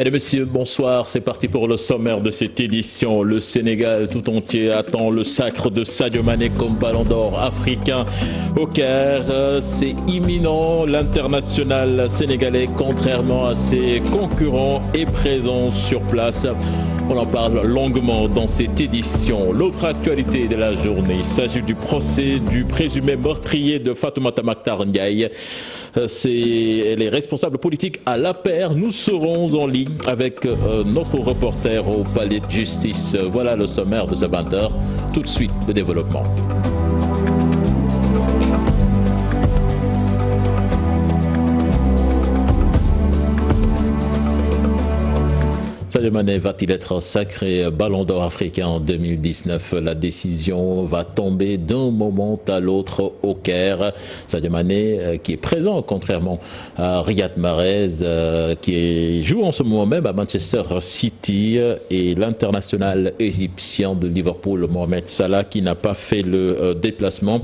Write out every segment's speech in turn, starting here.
Mesdames et messieurs, bonsoir. C'est parti pour le sommaire de cette édition. Le Sénégal tout entier attend le sacre de Sadio Mané comme ballon d'or africain au Caire. C'est imminent. L'international sénégalais, contrairement à ses concurrents, est présent sur place. On en parle longuement dans cette édition. L'autre actualité de la journée, il s'agit du procès du présumé meurtrier de Fatoumata Mactar Ndiaye. C'est les responsables politiques à l'APR. Nous serons en ligne avec notre reporter au palais de justice. Voilà le sommaire de ce 20h. Tout de suite, le développement. Sadio Mané va-t-il être sacré ballon d'or africain en 2019? La décision va tomber d'un moment à l'autre au Caire. Sadio Mané qui est présent contrairement à Riyad Mahrez qui joue en ce moment même à Manchester City et l'international égyptien de Liverpool Mohamed Salah qui n'a pas fait le déplacement.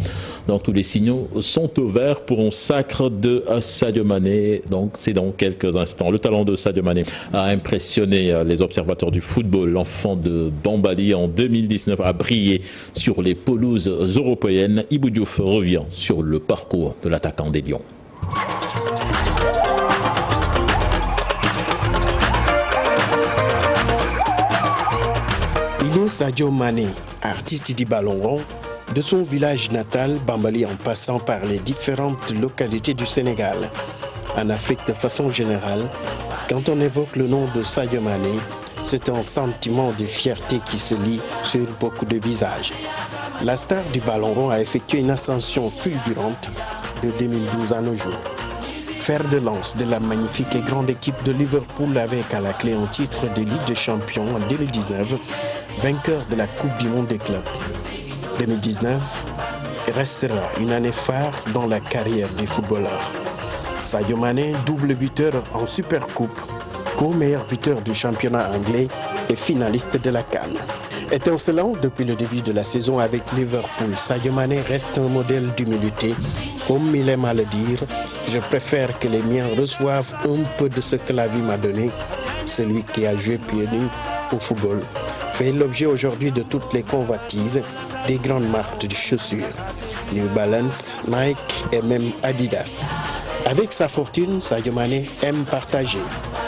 Donc tous les signaux sont ouverts pour un sacre de Sadio Mané. Donc c'est dans quelques instants. Le talent de Sadio Mané a impressionné les observateurs du football. L'enfant de Bambali en 2019 a brillé sur les pelouses européennes. Ibou Diouf revient sur le parcours de l'attaquant des Lions. Il est Sadio Mané, artiste du ballon rond, de son village natal, Bambali, en passant par les différentes localités du Sénégal. En Afrique de façon générale, quand on évoque le nom de Sadio Mané, c'est un sentiment de fierté qui se lit sur beaucoup de visages. La star du ballon rond a effectué une ascension fulgurante de 2012 à nos jours. Fer de lance de la magnifique et grande équipe de Liverpool avec à la clé un titre de Ligue des Champions en 2019, vainqueur de la Coupe du Monde des clubs. 2019 restera une année phare dans la carrière des footballeurs. Sadio Mané, double buteur en Super Coupe, co-meilleur buteur du championnat anglais et finaliste de la CAN. Étincelant depuis le début de la saison avec Liverpool, Sadio Mané reste un modèle d'humilité. Comme il aime à le dire, je préfère que les miens reçoivent un peu de ce que la vie m'a donné. Celui qui a joué pieds nus au football fait l'objet aujourd'hui de toutes les convoitises des grandes marques de chaussures, New Balance, Nike et même Adidas. Avec sa fortune, Sadio Mané aime partager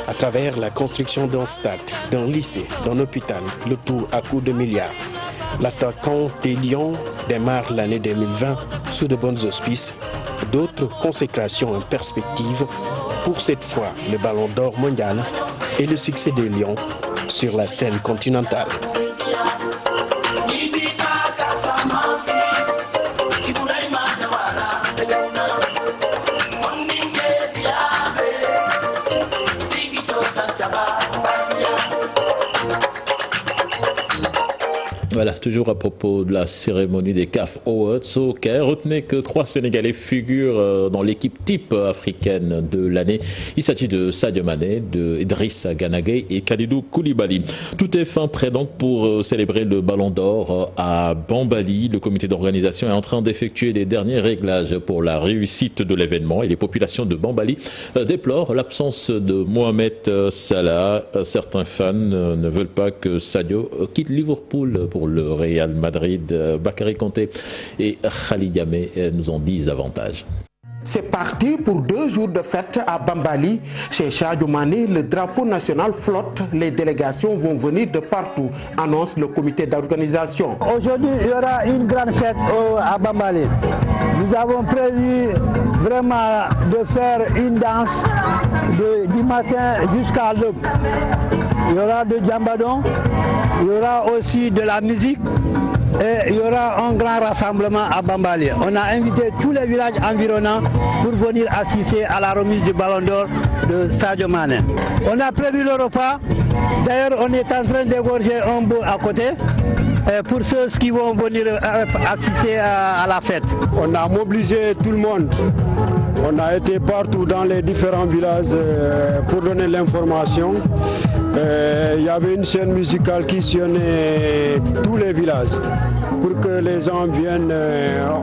à travers la construction d'un stade, d'un lycée, d'un hôpital, le tout à coups de milliards. L'attaquant des Lions démarre l'année 2020 sous de bonnes auspices. D'autres consécrations en perspective pour cette fois le ballon d'or mondial et le succès des Lions sur la scène continentale. Voilà, toujours à propos de la cérémonie des CAF Awards au Caire. Retenez que 3 Sénégalais figurent dans l'équipe type africaine de l'année. Il s'agit de Sadio Mané, de Idrissa Gana Gueye et Kalidou Koulibaly. Tout est fin prêt donc pour célébrer le Ballon d'Or à Bambali. Le comité d'organisation est en train d'effectuer les derniers réglages pour la réussite de l'événement et les populations de Bambali déplorent l'absence de Mohamed Salah. Certains fans ne veulent pas que Sadio quitte Liverpool pour le Real Madrid. Bakary Konté et Khalid Yamé nous en disent davantage. C'est parti pour 2 jours de fête à Bambali. Chez Sadio Mané, le drapeau national flotte. Les délégations vont venir de partout, annonce le comité d'organisation. Aujourd'hui, il y aura une grande fête à Bambali. Nous avons prévu vraiment de faire une danse du matin jusqu'à l'aube. Il y aura de djambadon, il y aura aussi de la musique et il y aura un grand rassemblement à Bambali. On a invité tous les villages environnants pour venir assister à la remise du ballon d'or de Sadio Mané. On a prévu le repas. D'ailleurs, on est en train d'égorger un bout à côté. pour ceux qui vont venir assister à la fête. On a mobilisé tout le monde. On a été partout dans les différents villages pour donner l'information. Il y avait une scène musicale qui sillonnait tous les villages pour que les gens viennent,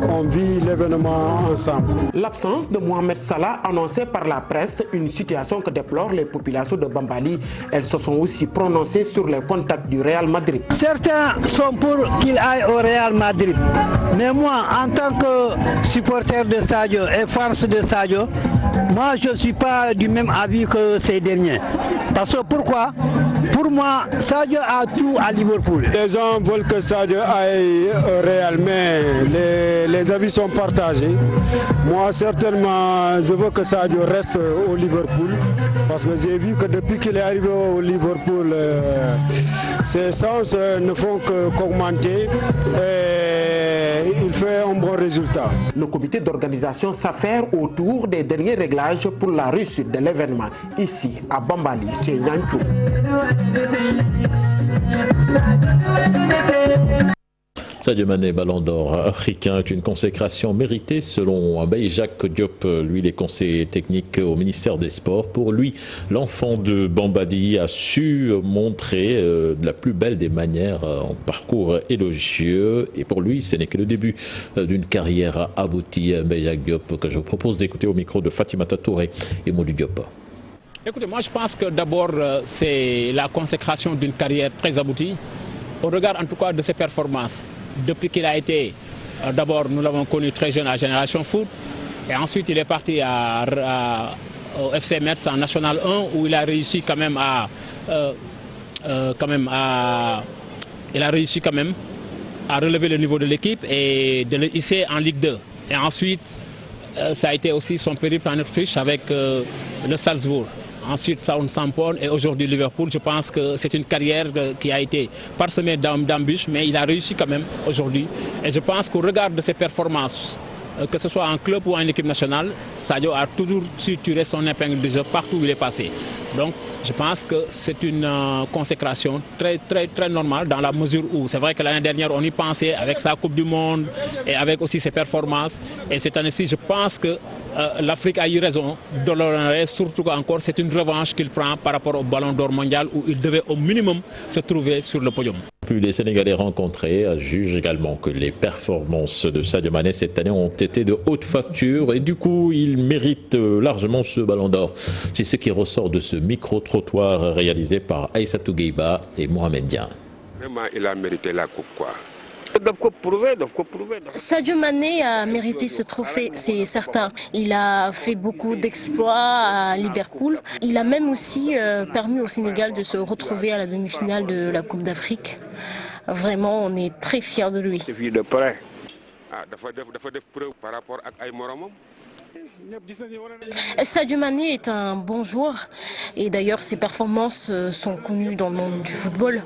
on vit l'événement ensemble. L'absence de Mohamed Salah annoncée par la presse, une situation que déplorent les populations de Bambali. Elles se sont aussi prononcées sur les contacts du Real Madrid. Certains sont pour qu'il aille au Real Madrid. Mais moi, en tant que supporter de Sadio et fan de Sadio, moi je ne suis pas du même avis que ces derniers. Parce que pourquoi? Pour moi, Sadio a tout à Liverpool. Les gens veulent que Sadio aille au Real, mais les avis sont partagés. Moi, certainement, je veux que Sadio reste au Liverpool. Parce que j'ai vu que depuis qu'il est arrivé au Liverpool, ses chances ne font qu'augmenter. Et il fait un bon résultat. Le comité d'organisation s'affaire autour des derniers réglages pour la réussite de l'événement ici à Bambali, chez Nyanchou. Sadio Mané, ballon d'or africain, est une consécration méritée selon Jacques Diop, lui les conseillers techniques au ministère des Sports. Pour lui, l'enfant de Bambali a su montrer de la plus belle des manières en parcours élogieux. Et pour lui, ce n'est que le début d'une carrière aboutie. Jacques Diop, que je vous propose d'écouter au micro de Fatimata Touré et Modou Diop. Écoutez, moi je pense que d'abord c'est la consécration d'une carrière très aboutie. Au regard en tout cas de ses performances. Depuis qu'il a été, d'abord nous l'avons connu très jeune à Génération Foot, et ensuite il est parti au FC Metz en National 1 où il a réussi quand même à relever le niveau de l'équipe et de le hisser en Ligue 2. Et ensuite ça a été aussi son périple en Autriche avec le Salzbourg. Ensuite Southampton et aujourd'hui Liverpool. Je pense que c'est une carrière qui a été parsemée d'embûches, mais il a réussi quand même aujourd'hui. Et je pense qu'au regard de ses performances, que ce soit en club ou en équipe nationale, Sadio a toujours su tirer son épingle de jeu partout où il est passé. Donc je pense que c'est une consécration très normale dans la mesure où c'est vrai que l'année dernière on y pensait avec sa Coupe du Monde et avec aussi ses performances. Et cette année-ci, je pense que l'Afrique a eu raison de l'honorer, surtout encore c'est une revanche qu'il prend par rapport au Ballon d'Or mondial où il devait au minimum se trouver sur le podium. Plus les Sénégalais rencontrés jugent également que les performances de Sadio Mané cette année ont été de haute facture et du coup il mérite largement ce Ballon d'Or. C'est ce qui ressort de ce micro-trottoir réalisé par Aïssatou Gueiba et Mohamed Dian. Vraiment, il a mérité la coupe quoi. Sadio Mané a mérité ce trophée, c'est certain. Il a fait beaucoup d'exploits à Liverpool. Il a même aussi permis au Sénégal de se retrouver à la demi-finale de la Coupe d'Afrique. Vraiment, on est très fiers de lui. Sadio Mané est un bon joueur et d'ailleurs ses performances sont connues dans le monde du football.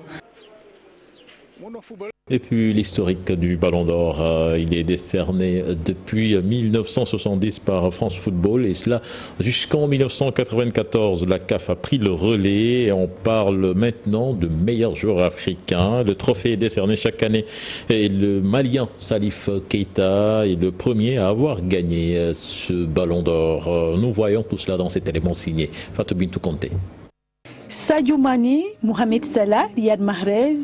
Et puis l'historique du Ballon d'Or, il est décerné depuis 1970 par France Football et cela jusqu'en 1994. La CAF a pris le relais et on parle maintenant de meilleur joueur africain. Le trophée est décerné chaque année et le Malien Salif Keita est le premier à avoir gagné ce Ballon d'Or. Nous voyons tout cela dans cet élément signé Fatou Bintou Conté. Sadio Mané, Mohamed Salah, Riyad Mahrez.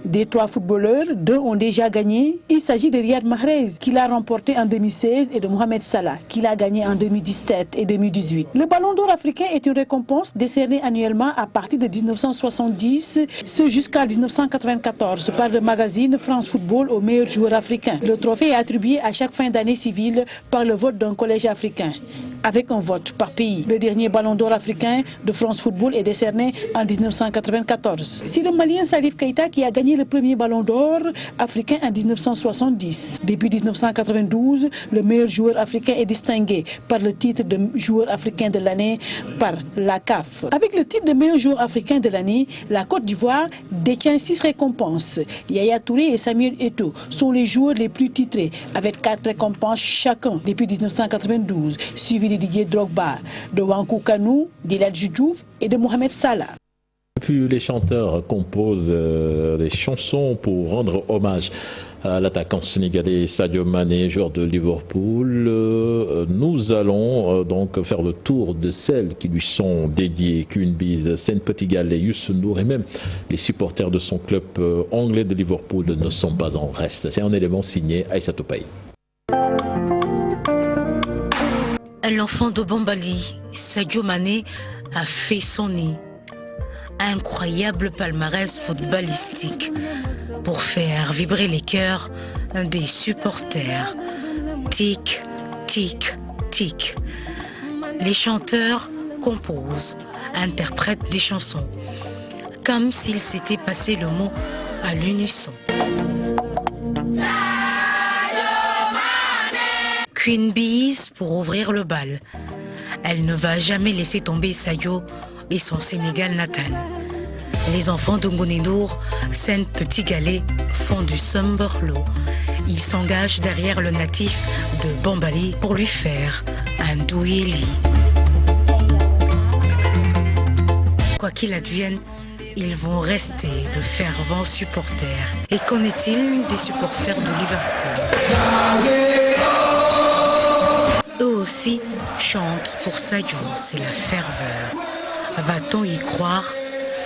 Des trois footballeurs, deux ont déjà gagné. Il s'agit de Riyad Mahrez qui l'a remporté en 2016 et de Mohamed Salah qui l'a gagné en 2017 et 2018. Le Ballon d'Or africain est une récompense décernée annuellement à partir de 1970, ce jusqu'à 1994 par le magazine France Football aux meilleurs joueurs africains. Le trophée est attribué à chaque fin d'année civile par le vote d'un collège africain, avec un vote par pays. Le dernier Ballon d'Or africain de France Football est décerné en 1994. C'est le Malien Salif Keita qui a gagné le premier Ballon d'Or africain en 1970. Depuis 1992, le meilleur joueur africain est distingué par le titre de joueur africain de l'année par la CAF. Avec le titre de meilleur joueur africain de l'année, la Côte d'Ivoire détient 6 récompenses. Yaya Touré et Samuel Eto'o sont les joueurs les plus titrés avec 4 récompenses chacun depuis 1992, suivi de Didier Drogba, de Wankou Kanou, d'Eladji Diouf et de Mohamed Salah. Puis les chanteurs composent des chansons pour rendre hommage à l'attaquant sénégalais Sadio Mané, joueur de Liverpool. Nous allons donc faire le tour de celles qui lui sont dédiées. Queen Bees, Sen Petit Gallé, Youssou N'Dour et même les supporters de son club anglais de Liverpool ne sont pas en reste. C'est un élément signé Aïssatou Paye. L'enfant de Bambali, Sadio Mané, a fait son nid. Incroyable palmarès footballistique pour faire vibrer les cœurs des supporters. Tic, tic, tic. Les chanteurs composent, interprètent des chansons, comme s'ils s'étaient passé le mot à l'unisson. Queen Bees pour ouvrir le bal. Elle ne va jamais laisser tomber Sadio et son Sénégal natal. Les enfants de Ngounendour, Sen Petit Gallé, font du Sumberlo. Ils s'engagent derrière le natif de Bambali pour lui faire un douéli. Quoi qu'il advienne, ils vont rester de fervents supporters. Et qu'en est-il des supporters de Liverpool? Eux aussi chantent pour Sadio, c'est la ferveur. Va-t-on y croire?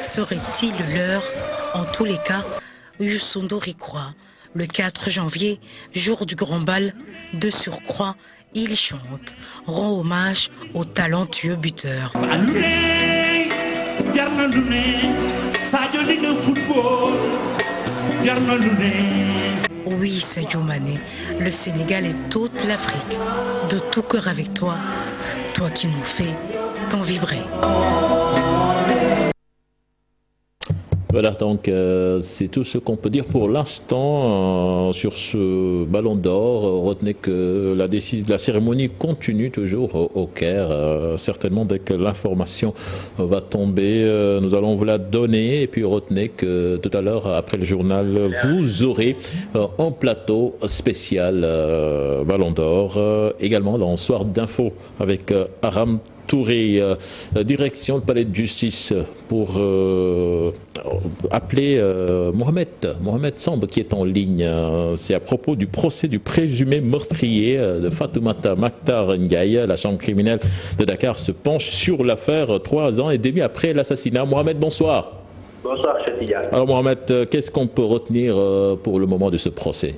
Serait-il l'heure? En tous les cas, Youssou N'Dour y croit. Le 4 janvier, jour du grand bal, de surcroît, il chante, rend hommage au talentueux buteur. Oui, Sadio Mané, le Sénégal et toute l'Afrique, de tout cœur avec toi, toi qui nous fais tant vibrer. Voilà, donc c'est tout ce qu'on peut dire pour l'instant sur ce ballon d'or. Retenez que la cérémonie continue toujours au Caire. Certainement, dès que l'information va tomber, nous allons vous la donner. Et puis retenez que tout à l'heure, après le journal, vous aurez un plateau spécial ballon d'or. Également dans le soir d'info avec Aram Touré, direction le palais de justice pour appeler Mohamed Samb qui est en ligne. C'est à propos du procès du présumé meurtrier de Fatoumata Mactar Ndiaye. La chambre criminelle de Dakar se penche sur l'affaire 3 ans et demi après l'assassinat. Mohamed, bonsoir. Bonsoir, Cheikh Tidiane. Alors Mohamed, qu'est-ce qu'on peut retenir pour le moment de ce procès?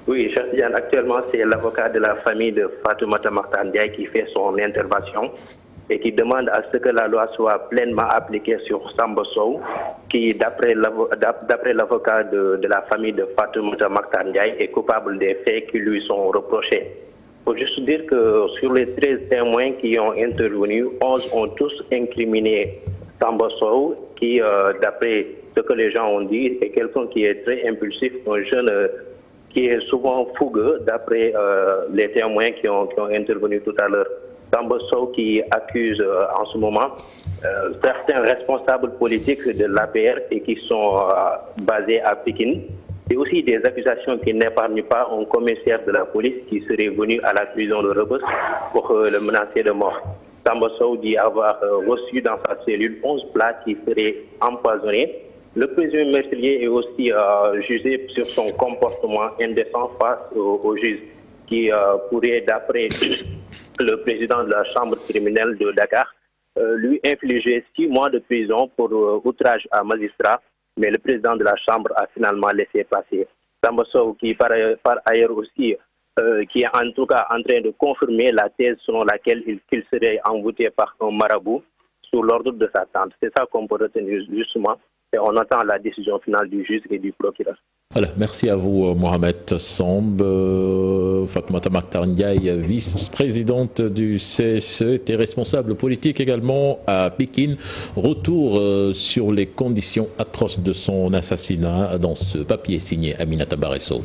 Oui, Cheikh Tidiane, actuellement c'est l'avocat de la famille de Fatoumata Mactar Ndiaye qui fait son intervention et qui demande à ce que la loi soit pleinement appliquée sur Samba Sow, qui, d'après l'avocat de la famille de Fatoumata Mactar Ndiaye, est coupable des faits qui lui sont reprochés. Il faut juste dire que sur les 13 témoins qui ont intervenu, 11 ont tous incriminé Samba Sow, qui, d'après ce que les gens ont dit, est quelqu'un qui est très impulsif, un jeune qui est souvent fougueux, d'après les témoins qui ont intervenu tout à l'heure. Samba Sow qui accuse en ce moment certains responsables politiques de l'APR et qui sont basés à Pékin. Et aussi des accusations qui n'épargnent pas un commissaire de la police qui serait venu à la prison de Rebeuss pour le menacer de mort. Samba Sow dit avoir reçu dans sa cellule 11 plats qui seraient empoisonnés. Le présumé meurtrier est aussi jugé sur son comportement indécent face au juge qui pourrait, d'après le président de la chambre criminelle de Dakar, lui infliger 6 mois de prison pour outrage à magistrat, mais le président de la chambre a finalement laissé passer. Samba Sow qui par ailleurs aussi, qui est en tout cas en train de confirmer la thèse selon laquelle il serait envoûté par un marabout sous l'ordre de sa tante. C'est ça qu'on peut retenir justement. Et on attend la décision finale du juge et du procureur. Voilà, merci à vous Mohamed Samb. Fatoumata Mactar Ndiaye, vice-présidente du CSE, était responsable politique également à Pékin. Retour sur les conditions atroces de son assassinat dans ce papier signé Aminata Baresso.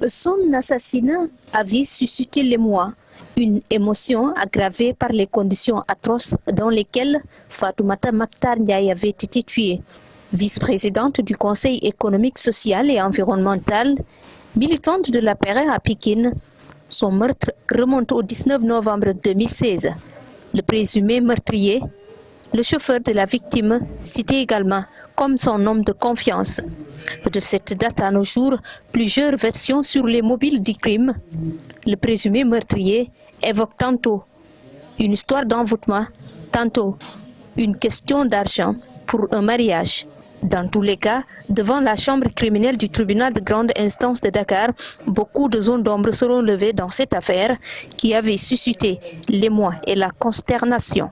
Son assassinat avait suscité l'émoi, une émotion aggravée par les conditions atroces dans lesquelles Fatoumata Mactar Ndiaye avait été tuée. Vice-présidente du Conseil économique, social et environnemental, militante de l'APR à Pékin, son meurtre remonte au 19 novembre 2016. Le présumé meurtrier, le chauffeur de la victime, cité également comme son homme de confiance. De cette date à nos jours, plusieurs versions sur les mobiles du crime. Le présumé meurtrier évoque tantôt une histoire d'envoûtement, tantôt une question d'argent pour un mariage. Dans tous les cas, devant la chambre criminelle du tribunal de grande instance de Dakar, beaucoup de zones d'ombre seront levées dans cette affaire qui avait suscité l'émoi et la consternation.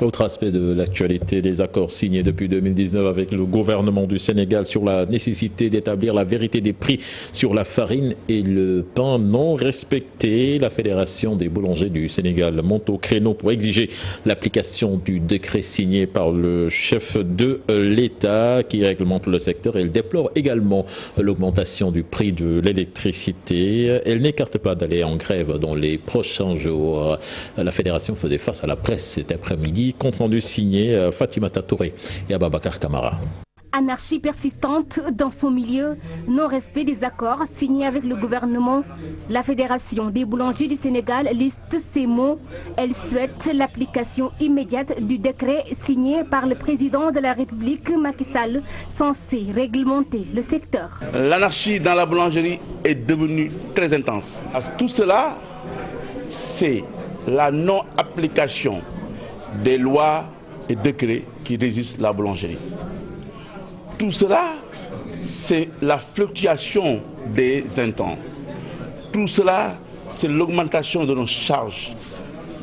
Autre aspect de l'actualité, des accords signés depuis 2019 avec le gouvernement du Sénégal sur la nécessité d'établir la vérité des prix sur la farine et le pain non respecté. La Fédération des boulangers du Sénégal monte au créneau pour exiger l'application du décret signé par le chef de l'État qui réglemente le secteur. Elle déplore également l'augmentation du prix de l'électricité. Elle n'écarte pas d'aller en grève dans les prochains jours. La Fédération faisait face à la presse cet après-midi. Compte rendu signé Fatimata Touré et Ababakar Kamara. Anarchie persistante dans son milieu, non-respect des accords signés avec le gouvernement. La Fédération des boulangers du Sénégal liste ces mots. Elle souhaite l'application immédiate du décret signé par le président de la République, Macky Sall, censé réglementer le secteur. L'anarchie dans la boulangerie est devenue très intense. Tout cela, c'est la non-application des lois et décrets qui régissent la boulangerie. Tout cela, c'est la fluctuation des intrants. Tout cela, c'est l'augmentation de nos charges.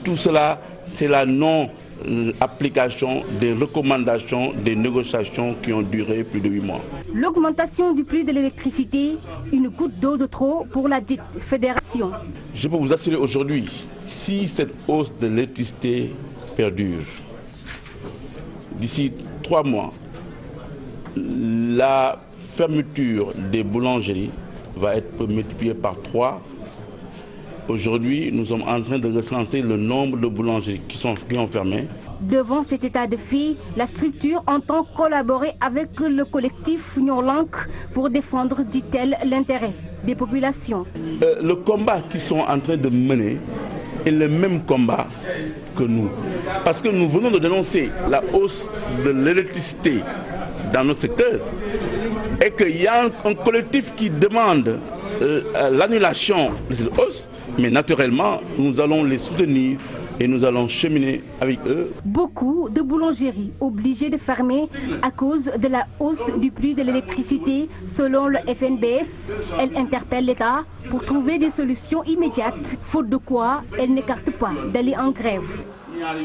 Tout cela, c'est la non-application des recommandations, des négociations qui ont duré plus de 8 mois. L'augmentation du prix de l'électricité, une goutte d'eau de trop pour la dite fédération. Je peux vous assurer aujourd'hui, si cette hausse de l'électricité perdure, d'ici 3 mois, la fermeture des boulangeries va être multipliée par 3. Aujourd'hui, nous sommes en train de recenser le nombre de boulangeries qui ont fermé. Devant cet état de fait, la structure entend collaborer avec le collectif Nyolank pour défendre, dit-elle, l'intérêt des populations. Le combat qu'ils sont en train de mener est le même combat que nous. Parce que nous venons de dénoncer la hausse de l'électricité dans nos secteurs et qu'il y a un collectif qui demande l'annulation de cette hausse, mais naturellement, nous allons les soutenir et nous allons cheminer avec eux. Beaucoup de boulangeries obligées de fermer à cause de la hausse du prix de l'électricité. Selon le FNBS, elle interpelle l'État pour trouver des solutions immédiates, faute de quoi elle n'écarte pas d'aller en grève.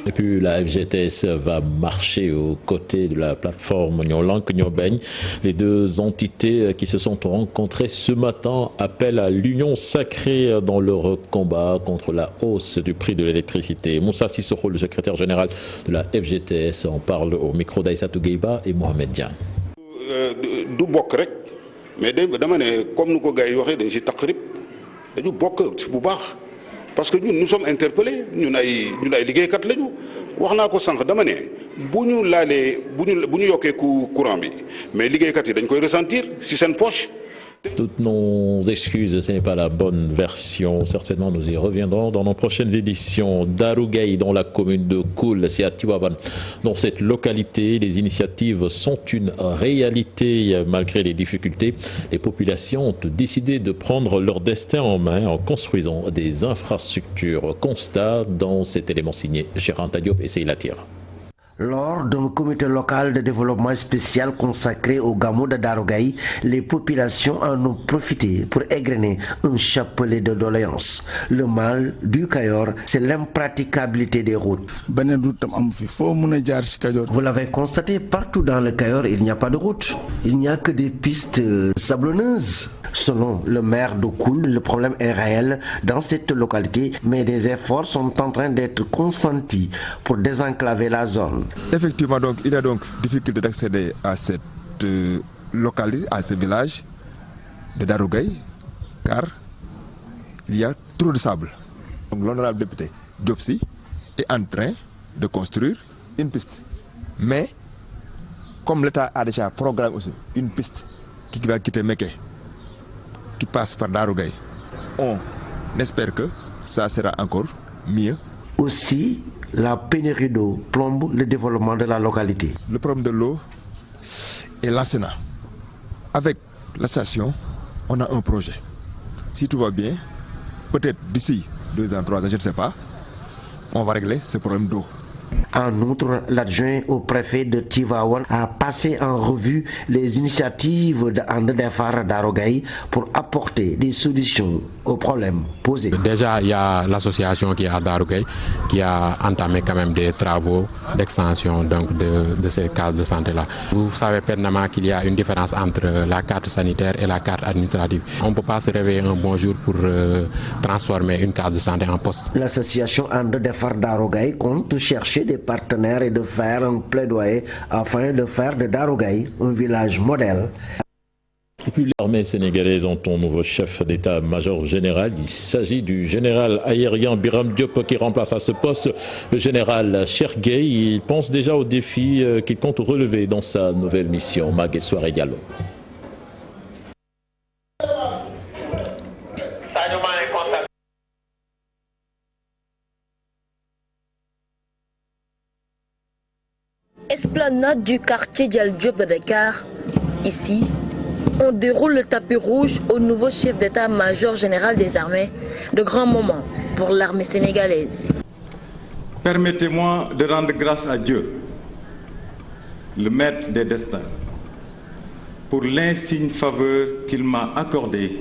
Et puis la FGTS va marcher aux côtés de la plateforme Nyolank Nyobeigne. Les deux entités qui se sont rencontrées ce matin appellent à l'union sacrée dans leur combat contre la hausse du prix de l'électricité. Moussa Sissoko, le secrétaire général de la FGTS, en parle au micro d'Aïssatou Gueiba et Mohamed Dian. Du bokk rek mais dama ne comme nu ko gars yi waxee dañ si taqrib dañu bokk bu baax parce que nous sommes interpellés ñun ay liggéeykat lañu wax naa ko sànq dama ne bu ñu laalee bu ñu yokkee courant bi mais liggéeykat yi dañ koy ressentir si seen poche. Toutes nos excuses, ce n'est pas la bonne version. Certainement, nous y reviendrons dans nos prochaines éditions. Darougaï, dans la commune de Koul, c'est à Tiwaban. Dans cette localité, les initiatives sont une réalité. Malgré les difficultés, les populations ont décidé de prendre leur destin en main en construisant des infrastructures. Constat dans cet élément signé Gérard Diop et Seila Tira. Lors d'un comité local de développement spécial consacré au Gamou de Darougaï, les populations en ont profité pour égrener un chapelet de doléances. Le mal du Kayor, c'est l'impraticabilité des routes. Vous l'avez constaté, partout dans le Kayor, il n'y a pas de route. Il n'y a que des pistes sablonneuses. Selon le maire de Koul, le problème est réel dans cette localité, mais des efforts sont en train d'être consentis pour désenclaver la zone. Effectivement, donc, il y a donc difficulté d'accéder à cette localité, à ce village de Darougaï, car il y a trop de sable. Donc l'honorable député Diopsi est en train de construire une piste. Mais, comme l'État a déjà programmé aussi une piste qui va quitter Meké, qui passe par Darougaï, on espère que ça sera encore mieux. Aussi, La pénurie d'eau plombe le développement de la localité. Le problème de l'eau est l'Asséna. Avec la station, on a un projet. Si tout va bien, peut-être d'ici 2 ans, 3 ans, je ne sais pas, on va régler ce problème d'eau. En outre, l'adjoint au préfet de Tivaouane a passé en revue les initiatives de Ande Defar Darogaye pour apporter des solutions aux problèmes posés. Déjà, il y a l'association qui est à Darogaye qui a entamé quand même des travaux d'extension de ces cases de santé-là. Vous savez pertinemment qu'il y a une différence entre la carte sanitaire et la carte administrative. On ne peut pas se réveiller un bon jour pour transformer une case de santé en poste. L'association Ande Defar Darogaye compte chercher des partenaires et de faire un plaidoyer afin de faire de Darogaye un village modèle. Et puis l'armée sénégalaise ont un nouveau chef d'état-major général. Il s'agit du général aérien Biram Diop qui remplace à ce poste le général Cheikh Gueye. Il pense déjà aux défis qu'il compte relever dans sa nouvelle mission. Magué Soiré Diallo. Esplanade du quartier Dial Diop de Dakar. Ici, on déroule le tapis rouge au nouveau chef d'état-major général des armées. De grands moments pour l'armée sénégalaise. Permettez-moi de rendre grâce à Dieu, le maître des destins, pour l'insigne faveur qu'il m'a accordée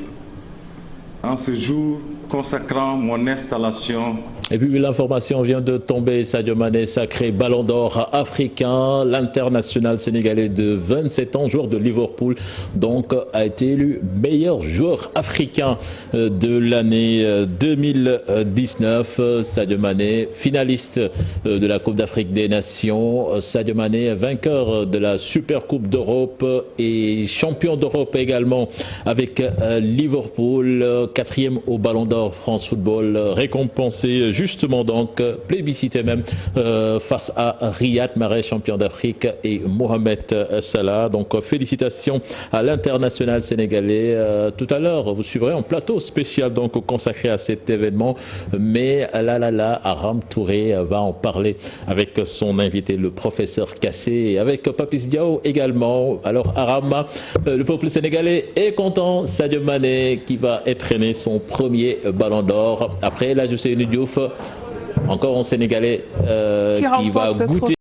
en ce jour consacrant mon installation. Et puis l'information vient de tomber, Sadio Mané, sacré ballon d'or africain, l'international sénégalais de 27 ans, joueur de Liverpool, donc a été élu meilleur joueur africain de l'année 2019. Sadio Mané, finaliste de la Coupe d'Afrique des Nations, Sadio Mané, vainqueur de la Super Coupe d'Europe et champion d'Europe également avec Liverpool, 4e au ballon d'or France Football, récompensé justement donc plébiscité même face à Riyad Mahrez, champion d'Afrique, et Mohamed Salah. Donc félicitations à l'international sénégalais. Tout à l'heure, vous suivrez un plateau spécial donc consacré à cet événement. Mais Aram Touré va en parler avec son invité, le professeur Kassé, et avec Papis Diaw également. Alors Aram, le peuple sénégalais est content. Sadio Mané qui va entraîner son premier ballon d'or. Après, là, Ousseynou Diouf, encore un Sénégalais qui va goûter